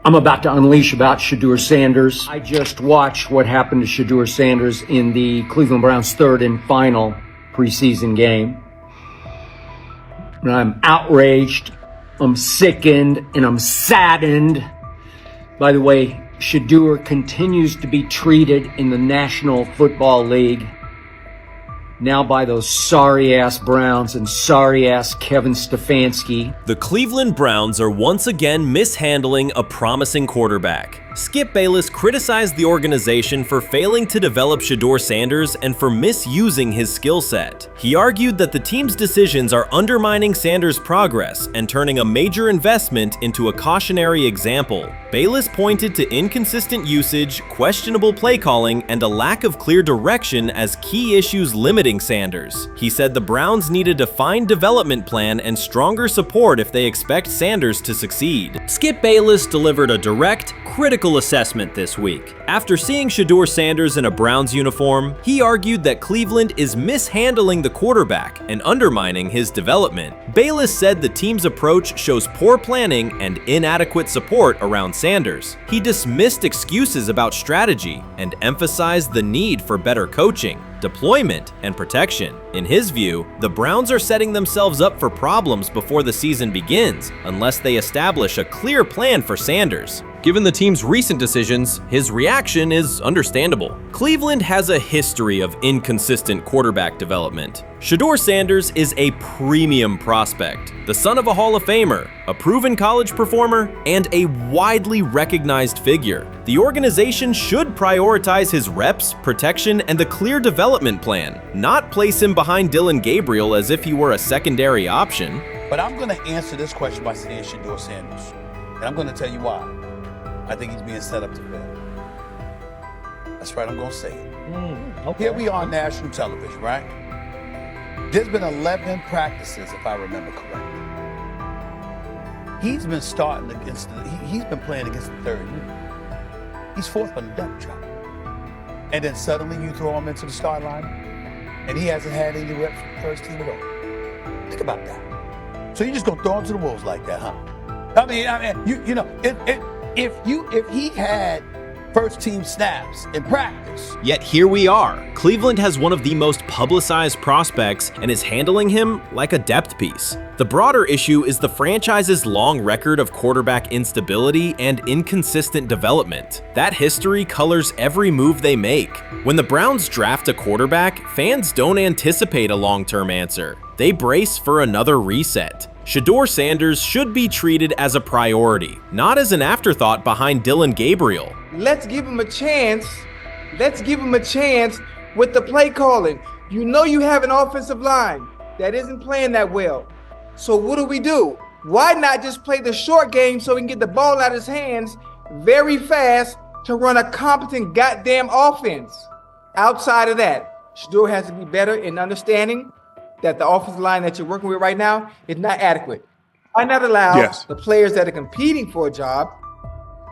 I'm about to unleash about Shedeur Sanders. I just watched what happened to Shedeur Sanders in the Cleveland Browns' third and final preseason game. And I'm outraged, I'm sickened, and I'm saddened. By the way, Shedeur continues to be treated in the National Football League now by those sorry-ass Browns and sorry-ass Kevin Stefanski. The Cleveland Browns are once again mishandling a promising quarterback. Skip Bayless criticized the organization for failing to develop Shedeur Sanders and for misusing his skill set. He argued that the team's decisions are undermining Sanders' progress and turning a major investment into a cautionary example. Bayless pointed to inconsistent usage, questionable play calling, and a lack of clear direction as key issues limiting Sanders. He said the Browns need a defined development plan and stronger support if they expect Sanders to succeed. Skip Bayless delivered a direct, critical assessment this week. After seeing Shedeur Sanders in a Browns uniform, he argued that Cleveland is mishandling the quarterback and undermining his development. Bayless said the team's approach shows poor planning and inadequate support around Sanders. He dismissed excuses about strategy and emphasized the need for better coaching, deployment, and protection. In his view, the Browns are setting themselves up for problems before the season begins unless they establish a clear plan for Sanders. Given the team's recent decisions, his reaction is understandable. Cleveland has a history of inconsistent quarterback development. Shedeur Sanders is a premium prospect, the son of a Hall of Famer, a proven college performer, and a widely recognized figure. The organization should prioritize his reps, protection, and a clear development plan, not place him behind Dillon Gabriel as if he were a secondary option. But I'm going to answer this question by saying Shedeur Sanders, and I'm going to tell you why. I think he's being set up to fail. That's right, I'm going to say it. Okay. Here we are on national television, right? There's been 11 practices, if I remember correctly. He's been starting against he's been playing against the third unit. He's fourth on the depth chart. And then suddenly you throw him into the start line, and he hasn't had any reps for the first team at all. Think about that. So you're just going to throw him to the wolves like that, huh? I mean, you know, if he had first team snaps in practice. Yet here we are. Cleveland has one of the most publicized prospects and is handling him like a depth piece. The broader issue is the franchise's long record of quarterback instability and inconsistent development. That history colors every move they make. When the Browns draft a quarterback, fans don't anticipate a long-term answer. They brace for another reset. Shedeur Sanders should be treated as a priority, not as an afterthought behind Dillon Gabriel. Let's give him a chance. Let's give him a chance with the play calling. You know you have an offensive line that isn't playing that well. So what do? Why not just play the short game so he can get the ball out of his hands very fast to run a competent goddamn offense? Outside of that, Shedeur has to be better in understanding that the offensive line that you're working with right now is not adequate. Why not allow the players that are competing for a job,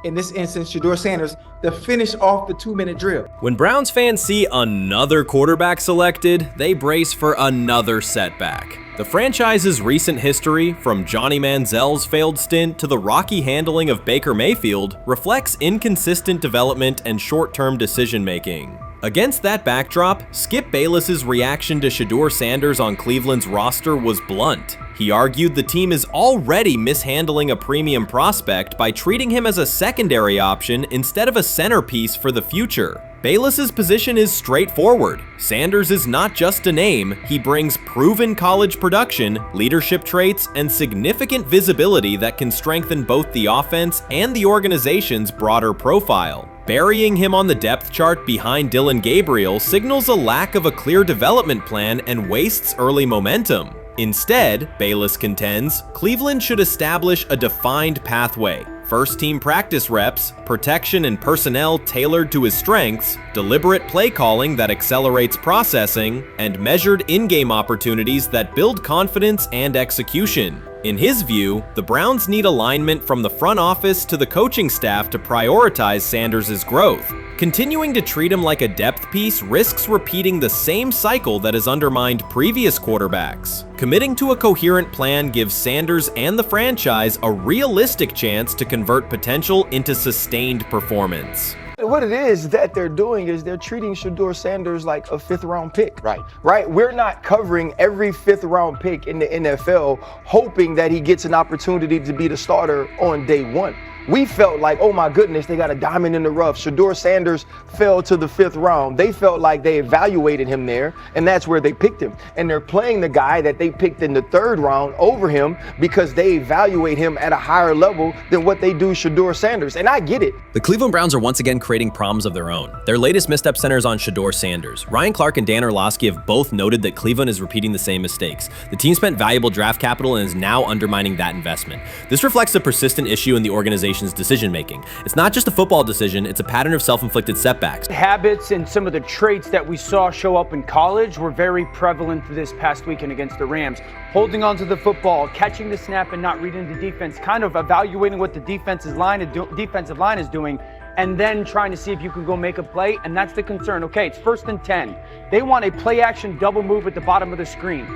in this instance, Shedeur Sanders, to finish off the 2-minute drill? When Browns fans see another quarterback selected, they brace for another setback. The franchise's recent history, from Johnny Manziel's failed stint to the rocky handling of Baker Mayfield, reflects inconsistent development and short-term decision-making. Against that backdrop, Skip Bayless's reaction to Shedeur Sanders on Cleveland's roster was blunt. He argued the team is already mishandling a premium prospect by treating him as a secondary option instead of a centerpiece for the future. Bayless's position is straightforward. Sanders is not just a name, he brings proven college production, leadership traits, and significant visibility that can strengthen both the offense and the organization's broader profile. Burying him on the depth chart behind Dillon Gabriel signals a lack of a clear development plan and wastes early momentum. Instead, Bayless contends, Cleveland should establish a defined pathway. First-team practice reps, protection and personnel tailored to his strengths, deliberate play calling that accelerates processing, and measured in-game opportunities that build confidence and execution. In his view, the Browns need alignment from the front office to the coaching staff to prioritize Sanders' growth. Continuing to treat him like a depth piece risks repeating the same cycle that has undermined previous quarterbacks. Committing to a coherent plan gives Sanders and the franchise a realistic chance to convert potential into sustained performance. What it is that they're doing is they're treating Shedeur Sanders like a 5th-round pick. Right? We're not covering every 5th-round pick in the NFL hoping that he gets an opportunity to be the starter on day one. We felt like, oh my goodness, they got a diamond in the rough. Shedeur Sanders fell to the 5th round. They felt like they evaluated him there, and that's where they picked him. And they're playing the guy that they picked in the 3rd round over him because they evaluate him at a higher level than what they do Shedeur Sanders. And I get it. The Cleveland Browns are once again creating problems of their own. Their latest misstep centers on Shedeur Sanders. Ryan Clark and Dan Orlovsky have both noted that Cleveland is repeating the same mistakes. The team spent valuable draft capital and is now undermining that investment. This reflects a persistent issue in the organization's decision-making. It's not just a football decision, it's a pattern of self-inflicted setbacks. Habits and some of the traits that we saw show up in college were very prevalent this past weekend against the Rams. Holding onto the football, catching the snap and not reading the defense, kind of evaluating what the defensive line is doing, and then trying to see if you can go make a play, and that's the concern. Okay, it's 1st and 10. They want a play-action double move at the bottom of the screen.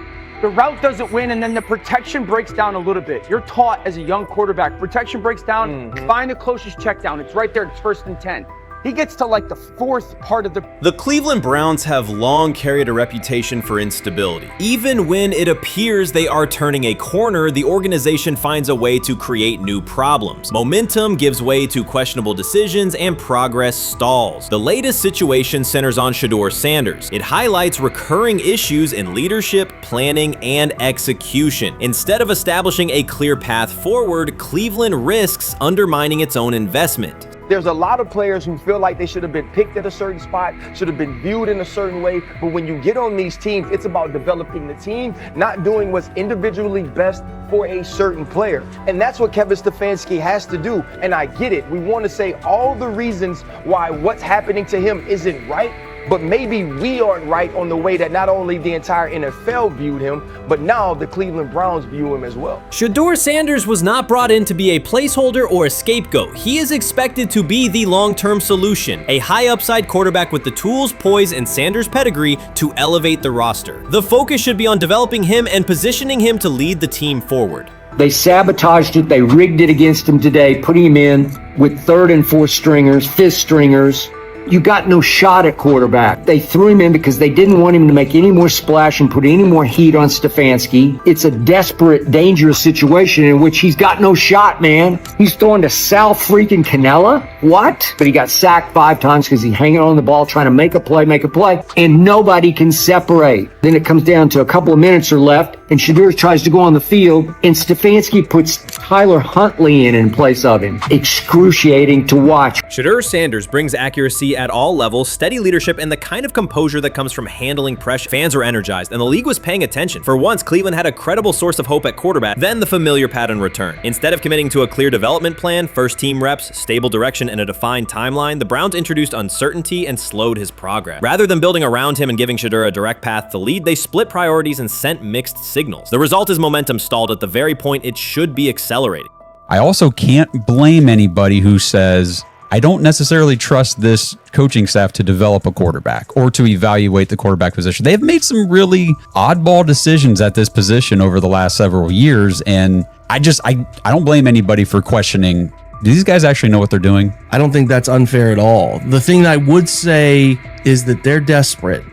The route doesn't win, and then the protection breaks down a little bit. You're taught as a young quarterback, protection breaks down, find the closest check down. It's right there, it's 1st and 10. He gets to like the 4th part of the Cleveland Browns have long carried a reputation for instability. Even when it appears they are turning a corner, the organization finds a way to create new problems. Momentum gives way to questionable decisions and progress stalls. The latest situation centers on Shedeur Sanders. It highlights recurring issues in leadership, planning, and execution. Instead of establishing a clear path forward, Cleveland risks undermining its own investment. There's a lot of players who feel like they should have been picked at a certain spot, should have been viewed in a certain way. But when you get on these teams, it's about developing the team, not doing what's individually best for a certain player. And that's what Kevin Stefanski has to do. And I get it. We want to say all the reasons why what's happening to him isn't right. But maybe we aren't right on the way that not only the entire NFL viewed him, but now the Cleveland Browns view him as well. Shedeur Sanders was not brought in to be a placeholder or a scapegoat. He is expected to be the long-term solution, a high-upside quarterback with the tools, poise, and Sanders' pedigree to elevate the roster. The focus should be on developing him and positioning him to lead the team forward. They sabotaged it. They rigged it against him today, putting him in with 3rd and 4th stringers, 5th stringers. You got no shot at quarterback. They threw him in because they didn't want him to make any more splash and put any more heat on Stefanski. It's a desperate, dangerous situation in which he's got no shot, man. He's throwing to Sal freaking Cannella? What? But he got sacked 5 times because he's hanging on the ball trying to make a play, and nobody can separate. Then it comes down to a couple of minutes are left, and Shedeur tries to go on the field, and Stefanski puts Tyler Huntley in place of him. Excruciating to watch. Shedeur Sanders brings accuracy at all levels, steady leadership, and the kind of composure that comes from handling pressure. Fans were energized, and the league was paying attention. For once, Cleveland had a credible source of hope at quarterback, then the familiar pattern returned. Instead of committing to a clear development plan, first-team reps, stable direction, and a defined timeline, the Browns introduced uncertainty and slowed his progress. Rather than building around him and giving Shedeur a direct path to lead, they split priorities and sent mixed signals. The result is momentum stalled at the very point it should be accelerating. I also can't blame anybody who says, I don't necessarily trust this coaching staff to develop a quarterback or to evaluate the quarterback position. They have made some really oddball decisions at this position over the last several years, and I don't blame anybody for questioning, do these guys actually know what they're doing? I don't think that's unfair at all. The thing that I would say is that they're desperate.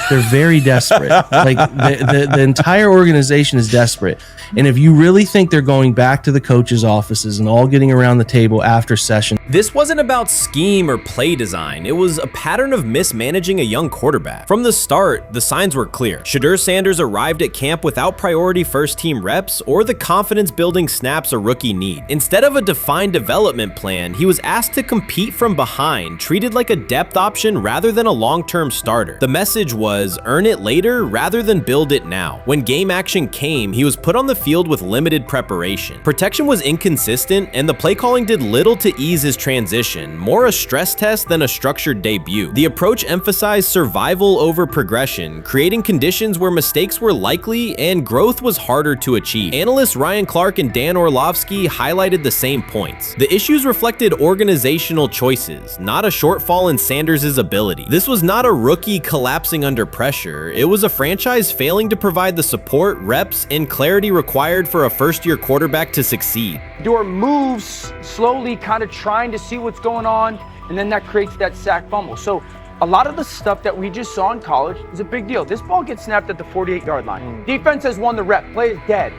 They're very desperate. Like the entire organization is desperate. And if you really think they're going back to the coaches' offices and all getting around the table after session. This wasn't about scheme or play design. It was a pattern of mismanaging a young quarterback. From the start, the signs were clear. Shedeur Sanders arrived at camp without priority first-team reps or the confidence-building snaps a rookie need. Instead of a defined development plan, he was asked to to compete from behind, treated like a depth option rather than a long-term starter. The message was, earn it later rather than build it now. When game action came, he was put on the field with limited preparation. Protection was inconsistent, and the play calling did little to ease his transition, more a stress test than a structured debut. The approach emphasized survival over progression, creating conditions where mistakes were likely and growth was harder to achieve. Analysts Ryan Clark and Dan Orlovsky highlighted the same points. The issues reflected organizational choices, not a shortfall in Sanders' ability. This was not a rookie collapsing under pressure. It was a franchise failing to provide the support, reps, and clarity required for a first-year quarterback to succeed. Shedeur moves slowly, kind of trying to see what's going on, and then that creates that sack fumble. So a lot of the stuff that we just saw in college is a big deal. This ball gets snapped at the 48-yard line. Defense has won the rep. Play is dead.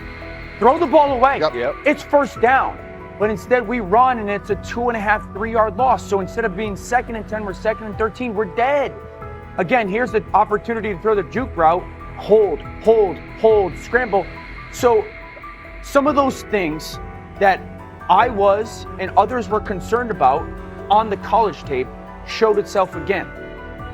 Throw the ball away. Yep. It's first down. But instead we run and it's a 2.5, 3-yard loss. So instead of being 2nd and 10, we're 2nd and 13. We're dead. Again, here's the opportunity to throw the juke route. Hold, scramble. So some of those things that I was and others were concerned about on the college tape showed itself again.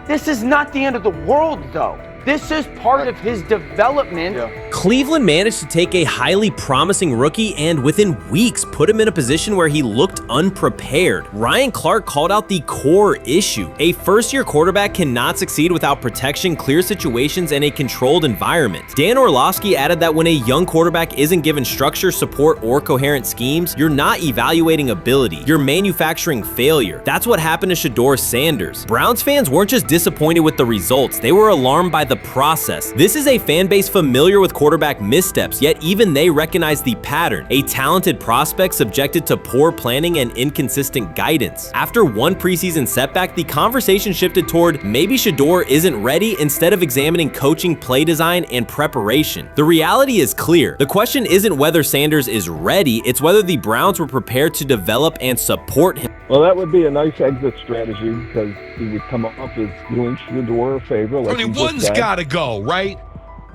This is not the end of the world, though. This is part of his development. Cleveland managed to take a highly promising rookie and within weeks put him in a position where he looked unprepared. Ryan Clark called out the core issue. A first-year quarterback cannot succeed without protection, clear situations, and a controlled environment. Dan Orlovsky added that when a young quarterback isn't given structure, support, or coherent schemes, you're not evaluating ability, you're manufacturing failure. That's what happened to Shedeur Sanders. Browns fans weren't just disappointed with the results, they were alarmed by the process. This is a fan base familiar with quarterback missteps, yet even they recognize the pattern. A talented prospect subjected to poor planning and inconsistent guidance. After one preseason setback, the conversation shifted toward maybe Shedeur isn't ready instead of examining coaching, play design, and preparation. The reality is clear. The question isn't whether Sanders is ready, it's whether the Browns were prepared to develop and support him. Well, that would be a nice exit strategy because he would come up as doing Shedeur a favor. I mean, one's got to go, right?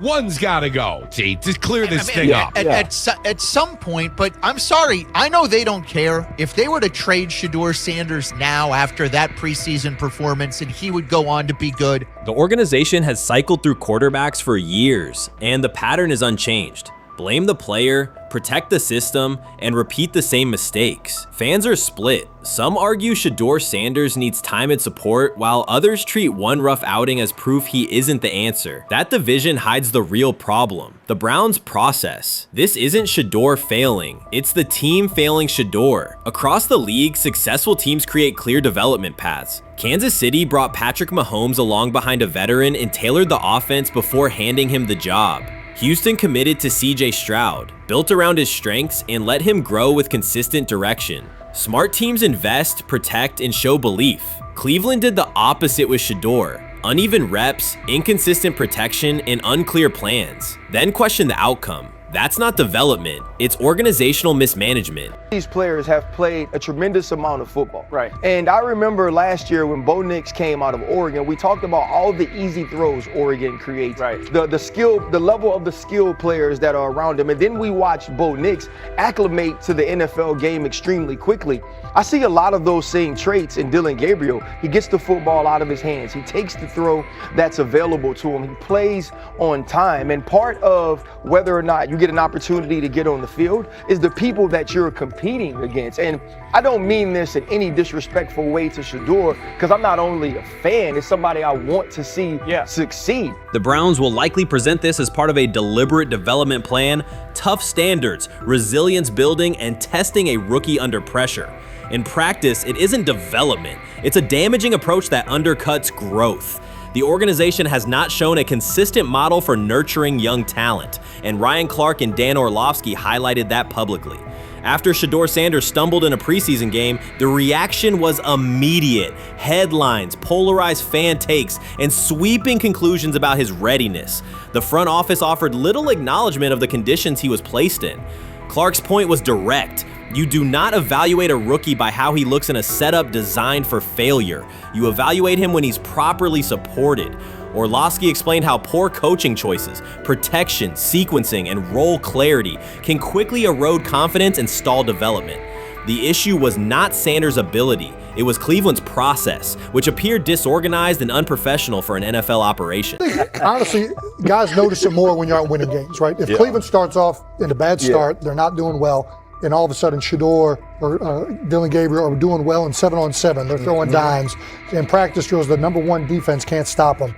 One's got to go, to clear this thing up. At some point, but I'm sorry, I know they don't care. If they were to trade Shedeur Sanders now after that preseason performance and he would go on to be good. The organization has cycled through quarterbacks for years, and the pattern is unchanged. Blame the player, protect the system, and repeat the same mistakes. Fans are split. Some argue Shedeur Sanders needs time and support, while others treat one rough outing as proof he isn't the answer. That division hides the real problem, the Browns' process. This isn't Shedeur failing, it's the team failing Shedeur. Across the league, successful teams create clear development paths. Kansas City brought Patrick Mahomes along behind a veteran and tailored the offense before handing him the job. Houston committed to CJ Stroud, built around his strengths, and let him grow with consistent direction. Smart teams invest, protect, and show belief. Cleveland did the opposite with Shedeur. Uneven reps, inconsistent protection, and unclear plans. Then question the outcome. That's not development, it's organizational mismanagement. These players have played a tremendous amount of football. Right. And I remember last year when Bo Nix came out of Oregon, we talked about all the easy throws Oregon creates. Right. The level of the skill players that are around him. And then we watched Bo Nix acclimate to the NFL game extremely quickly. I see a lot of those same traits in Dylan Gabriel. He gets the football out of his hands. He takes the throw that's available to him. He plays on time. And part of whether or not you get an opportunity to get on the field is the people that you're competing against. And I don't mean this in any disrespectful way to Shedeur, because I'm not only a fan, it's somebody I want to see succeed. The Browns will likely present this as part of a deliberate development plan, tough standards, resilience building, and testing a rookie under pressure. In practice, it isn't development. It's a damaging approach that undercuts growth. The organization has not shown a consistent model for nurturing young talent, and Ryan Clark and Dan Orlovsky highlighted that publicly. After Shedeur Sanders stumbled in a preseason game, the reaction was immediate. Headlines, polarized fan takes, and sweeping conclusions about his readiness. The front office offered little acknowledgement of the conditions he was placed in. Clark's point was direct. You do not evaluate a rookie by how he looks in a setup designed for failure. You evaluate him when he's properly supported. Orlovsky explained how poor coaching choices, protection, sequencing, and role clarity can quickly erode confidence and stall development. The issue was not Sanders' ability, it was Cleveland's process, which appeared disorganized and unprofessional for an NFL operation. Honestly, guys notice it more when you're out winning games, right? If Cleveland starts off in a bad start, they're not doing well, and all of a sudden Shedeur or Dylan Gabriel are doing well in 7-on-7. They're throwing dimes. In practice drills, the number one defense can't stop them.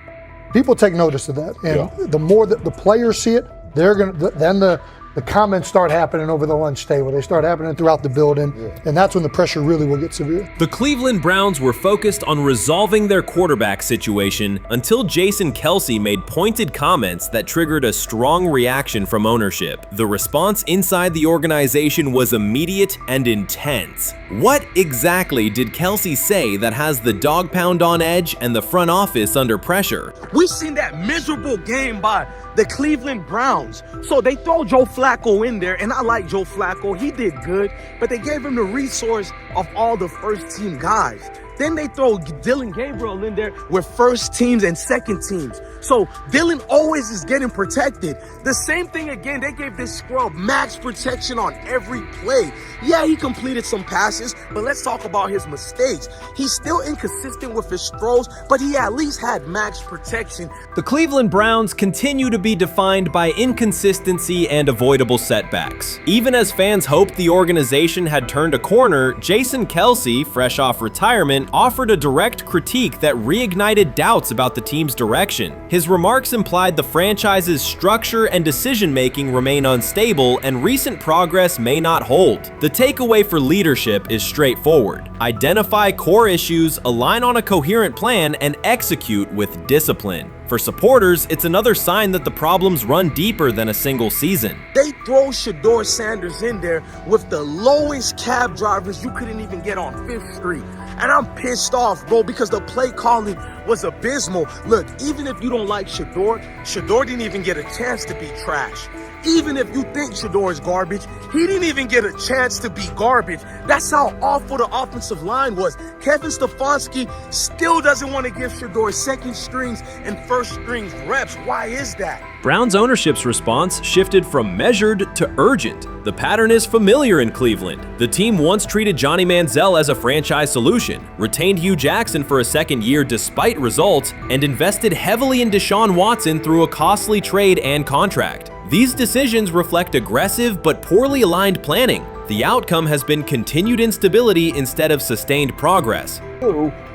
People take notice of that, and the more that the players see it, they're gonna then the comments start happening over the lunch table. They start happening throughout the building, and that's when the pressure really will get severe. The Cleveland Browns were focused on resolving their quarterback situation until Jason Kelce made pointed comments that triggered a strong reaction from ownership. The response inside the organization was immediate and intense. What exactly did Kelce say that has the dog pound on edge and the front office under pressure? We've seen that miserable game by the Cleveland Browns. So they throw Joe Flacco in there, and I like Joe Flacco. He did good, but they gave him the resource of all the first-team guys. Then they throw Dylan Gabriel in there with first teams and second teams. So Dylan always is getting protected. The same thing again, they gave this scrub max protection on every play. Yeah, he completed some passes, but let's talk about his mistakes. He's still inconsistent with his throws, but he at least had max protection. The Cleveland Browns continue to be defined by inconsistency and avoidable setbacks. Even as fans hoped the organization had turned a corner, Jason Kelce, fresh off retirement, offered a direct critique that reignited doubts about the team's direction. His remarks implied the franchise's structure and decision-making remain unstable and recent progress may not hold. The takeaway for leadership is straightforward. Identify core issues, align on a coherent plan, and execute with discipline. For supporters, it's another sign that the problems run deeper than a single season. They throw Shedeur Sanders in there with the lowest cab drivers you couldn't even get on 5th Street. And I'm pissed off, bro, because the play calling was abysmal. Look, even if you don't like Shedeur didn't even get a chance to be trash. Even if you think Shedeur is garbage, he didn't even get a chance to be garbage. That's how awful the offensive line was. Kevin Stefanski still doesn't want to give Shedeur second strings and first strings reps. Why is that? Browns ownership's response shifted from measured to urgent. The pattern is familiar in Cleveland. The team once treated Johnny Manziel as a franchise solution, retained Hugh Jackson for a second year despite results, and invested heavily in Deshaun Watson through a costly trade and contract. These decisions reflect aggressive but poorly aligned planning. The outcome has been continued instability instead of sustained progress.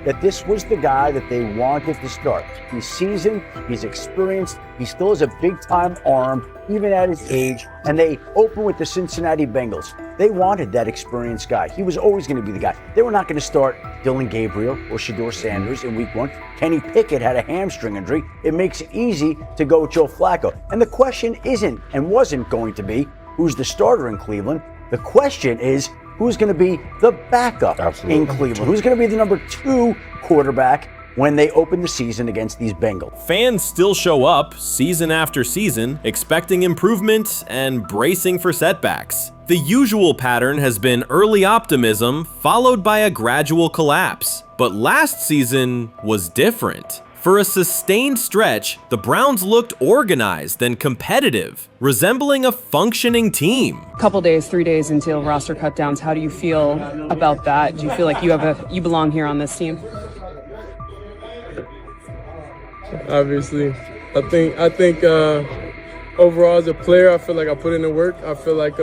That this was the guy that they wanted to start. He's seasoned, he's experienced, he still has a big-time arm, even at his age, and they open with the Cincinnati Bengals. They wanted that experienced guy. He was always going to be the guy. They were not going to start Dylan Gabriel or Shedeur Sanders in week 1. Kenny Pickett had a hamstring injury. It makes it easy to go with Joe Flacco. And the question isn't and wasn't going to be who's the starter in Cleveland. The question is, who's going to be the backup in Cleveland? Who's going to be the number 2 quarterback when they open the season against these Bengals? Fans still show up season after season, expecting improvement and bracing for setbacks. The usual pattern has been early optimism followed by a gradual collapse. But last season was different. For a sustained stretch, the Browns looked organized and competitive, resembling a functioning team. Couple days, 3 days until roster cutdowns. How do you feel about that? Do you feel like you belong here on this team? Obviously, I think overall as a player, I feel like I put in the work. I feel like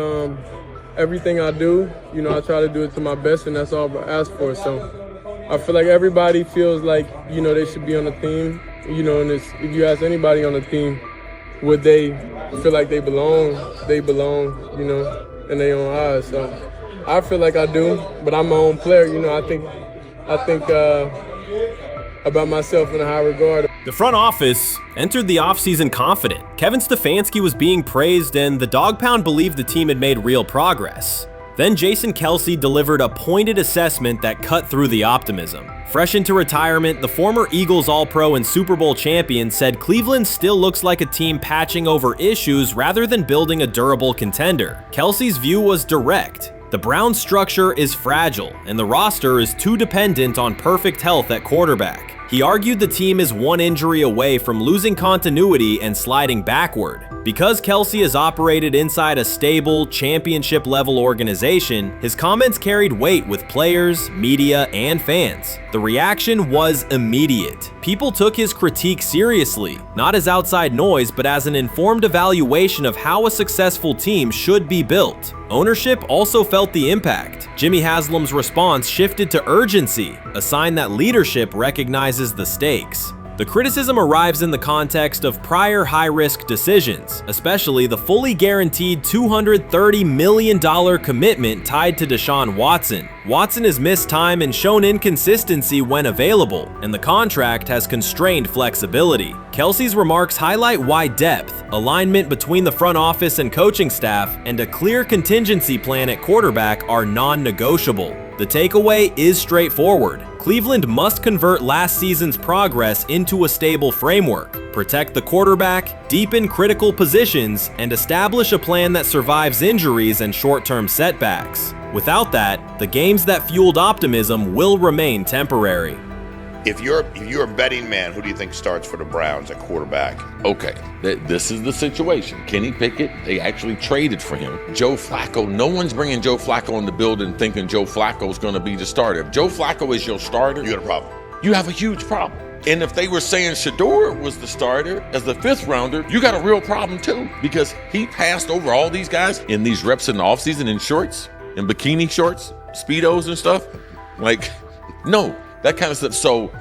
everything I do, I try to do it to my best, and that's all I ask for. So I feel like everybody feels like, they should be on the team, and if you ask anybody on the team, would they feel like they belong, in their own eyes. So I feel like I do, but I'm my own player, I think about myself in a high regard. The front office entered the offseason confident. Kevin Stefanski was being praised, and the Dog Pound believed the team had made real progress. Then Jason Kelce delivered a pointed assessment that cut through the optimism. Fresh into retirement, the former Eagles All-Pro and Super Bowl champion said Cleveland still looks like a team patching over issues rather than building a durable contender. Kelce's view was direct. The Browns' structure is fragile, and the roster is too dependent on perfect health at quarterback. He argued the team is one injury away from losing continuity and sliding backward. Because Kelce has operated inside a stable, championship-level organization, his comments carried weight with players, media, and fans. The reaction was immediate. People took his critique seriously, not as outside noise, but as an informed evaluation of how a successful team should be built. Ownership also felt the impact. Jimmy Haslam's response shifted to urgency, a sign that leadership recognizes the stakes. The criticism arrives in the context of prior high-risk decisions, especially the fully guaranteed $230 million commitment tied to Deshaun Watson. Watson has missed time and shown inconsistency when available, and the contract has constrained flexibility. Kelce's remarks highlight why depth, alignment between the front office and coaching staff, and a clear contingency plan at quarterback are non-negotiable. The takeaway is straightforward. Cleveland must convert last season's progress into a stable framework, protect the quarterback, deepen critical positions, and establish a plan that survives injuries and short-term setbacks. Without that, the games that fueled optimism will remain temporary. If you're a betting man, who do you think starts for the Browns at quarterback? Okay, this is the situation. Kenny Pickett, they actually traded for him. Joe Flacco, no one's bringing Joe Flacco in the building thinking Joe Flacco's going to be the starter. If Joe Flacco is your starter, you got a problem. You have a huge problem. And if they were saying Shedeur was the starter as the 5th rounder, you got a real problem too, because he passed over all these guys in these reps in the offseason in shorts, in bikini shorts, Speedos and stuff. Like, no. That kind of stuff. So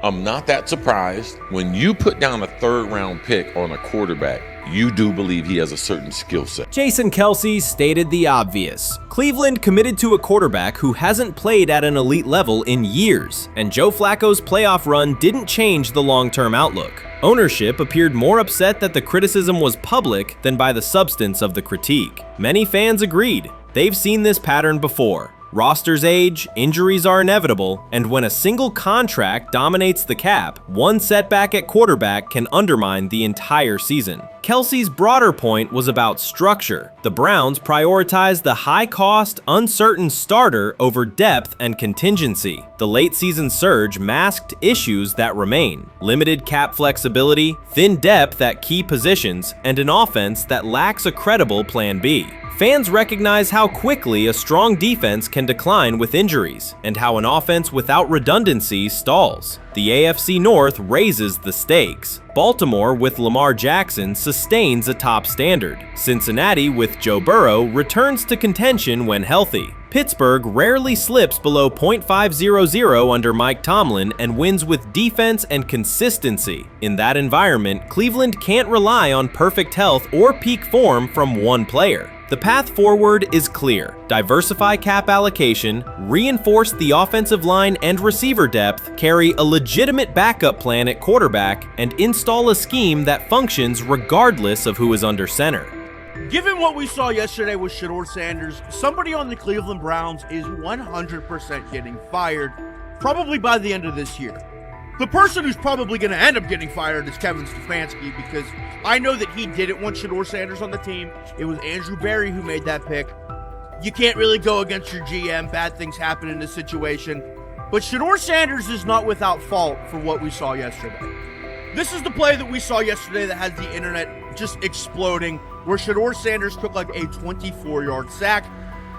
I'm not that surprised. When you put down a 3rd round pick on a quarterback, you do believe he has a certain skill set. Jason Kelce stated the obvious. Cleveland committed to a quarterback who hasn't played at an elite level in years, and Joe Flacco's playoff run didn't change the long-term outlook. Ownership appeared more upset that the criticism was public than by the substance of the critique. Many fans agreed. They've seen this pattern before. Rosters age, injuries are inevitable, and when a single contract dominates the cap, one setback at quarterback can undermine the entire season. Kelce's broader point was about structure. The Browns prioritized the high-cost, uncertain starter over depth and contingency. The late-season surge masked issues that remain: limited cap flexibility, thin depth at key positions, and an offense that lacks a credible Plan B. Fans recognize how quickly a strong defense can decline with injuries, and how an offense without redundancy stalls. The AFC North raises the stakes. Baltimore with Lamar Jackson sustains a top standard. Cincinnati with Joe Burrow returns to contention when healthy. Pittsburgh rarely slips below .500 under Mike Tomlin and wins with defense and consistency. In that environment, Cleveland can't rely on perfect health or peak form from one player. The path forward is clear. Diversify cap allocation, reinforce the offensive line and receiver depth, carry a legitimate backup plan at quarterback, and install a scheme that functions regardless of who is under center. Given what we saw yesterday with Shedeur Sanders, somebody on the Cleveland Browns is 100% getting fired, probably by the end of this year. The person who's probably going to end up getting fired is Kevin Stefanski, because I know that he didn't want Shedeur Sanders on the team. It was Andrew Berry who made that pick. You can't really go against your GM. Bad things happen in this situation. But Shedeur Sanders is not without fault for what we saw yesterday. This is the play that we saw yesterday that has the internet just exploding, where Shedeur Sanders took like a 24-yard sack.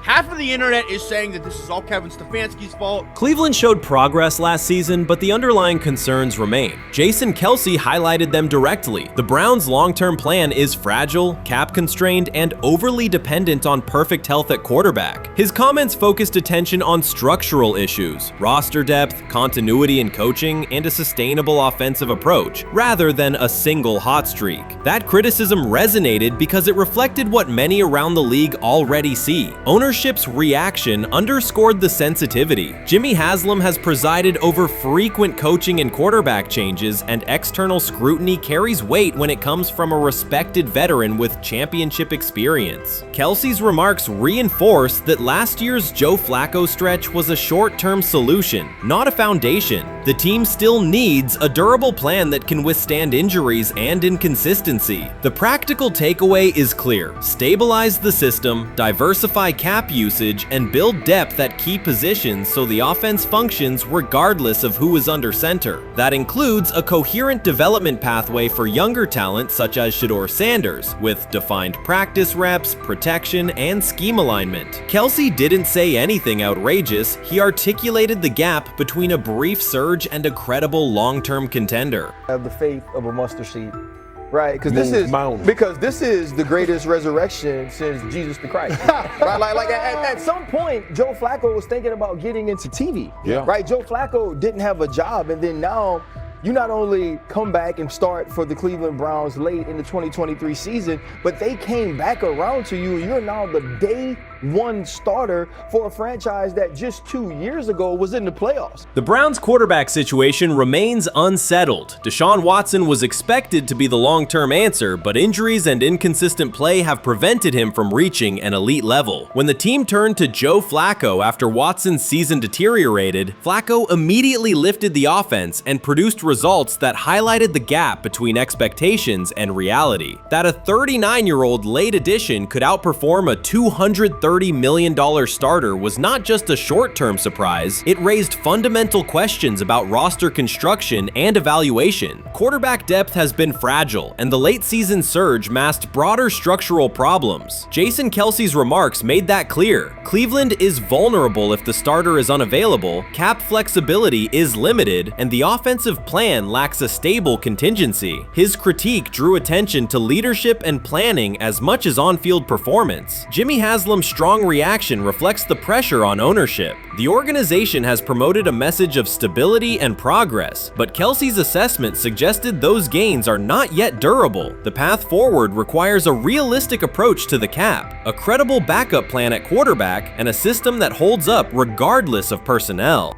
Half of the internet is saying that this is all Kevin Stefanski's fault. Cleveland showed progress last season, but the underlying concerns remain. Jason Kelce highlighted them directly. The Browns' long-term plan is fragile, cap-constrained, and overly dependent on perfect health at quarterback. His comments focused attention on structural issues, roster depth, continuity in coaching, and a sustainable offensive approach, rather than a single hot streak. That criticism resonated because it reflected what many around the league already see. Ownership's reaction underscored the sensitivity. Jimmy Haslam has presided over frequent coaching and quarterback changes, and external scrutiny carries weight when it comes from a respected veteran with championship experience. Kelce's remarks reinforce that last year's Joe Flacco stretch was a short-term solution, not a foundation. The team still needs a durable plan that can withstand injuries and inconsistency. The practical takeaway is clear: stabilize the system, diversify cap cap usage and build depth at key positions so the offense functions regardless of who is under center. That includes a coherent development pathway for younger talent such as Shedeur Sanders, with defined practice reps, protection, and scheme alignment. Kelsey didn't say anything outrageous. He articulated the gap between a brief surge and a credible long-term contender. I have the faith of a mustard seed. Right, because this is the greatest resurrection since Jesus the Christ. Right, like at some point, Joe Flacco was thinking about getting into TV. Yeah. Right, Joe Flacco didn't have a job, and then now you not only come back and start for the Cleveland Browns late in the 2023 season, but they came back around to you. You're now the day one starter for a franchise that just 2 years ago was in the playoffs. The Browns' quarterback situation remains unsettled. Deshaun Watson was expected to be the long-term answer, but injuries and inconsistent play have prevented him from reaching an elite level. When the team turned to Joe Flacco after Watson's season deteriorated, Flacco immediately lifted the offense and produced results that highlighted the gap between expectations and reality. That a 39-year-old late addition could outperform a $230 million starter was not just a short-term surprise, it raised fundamental questions about roster construction and evaluation. Quarterback depth has been fragile, and the late-season surge masked broader structural problems. Jason Kelsey's remarks made that clear. Cleveland is vulnerable if the starter is unavailable, cap flexibility is limited, and the offensive plan lacks a stable contingency. His critique drew attention to leadership and planning as much as on-field performance. Jimmy Haslam's strong reaction reflects the pressure on ownership. The organization has promoted a message of stability and progress, but Kelsey's assessment suggested those gains are not yet durable. The path forward requires a realistic approach to the cap, a credible backup plan at quarterback, and a system that holds up regardless of personnel.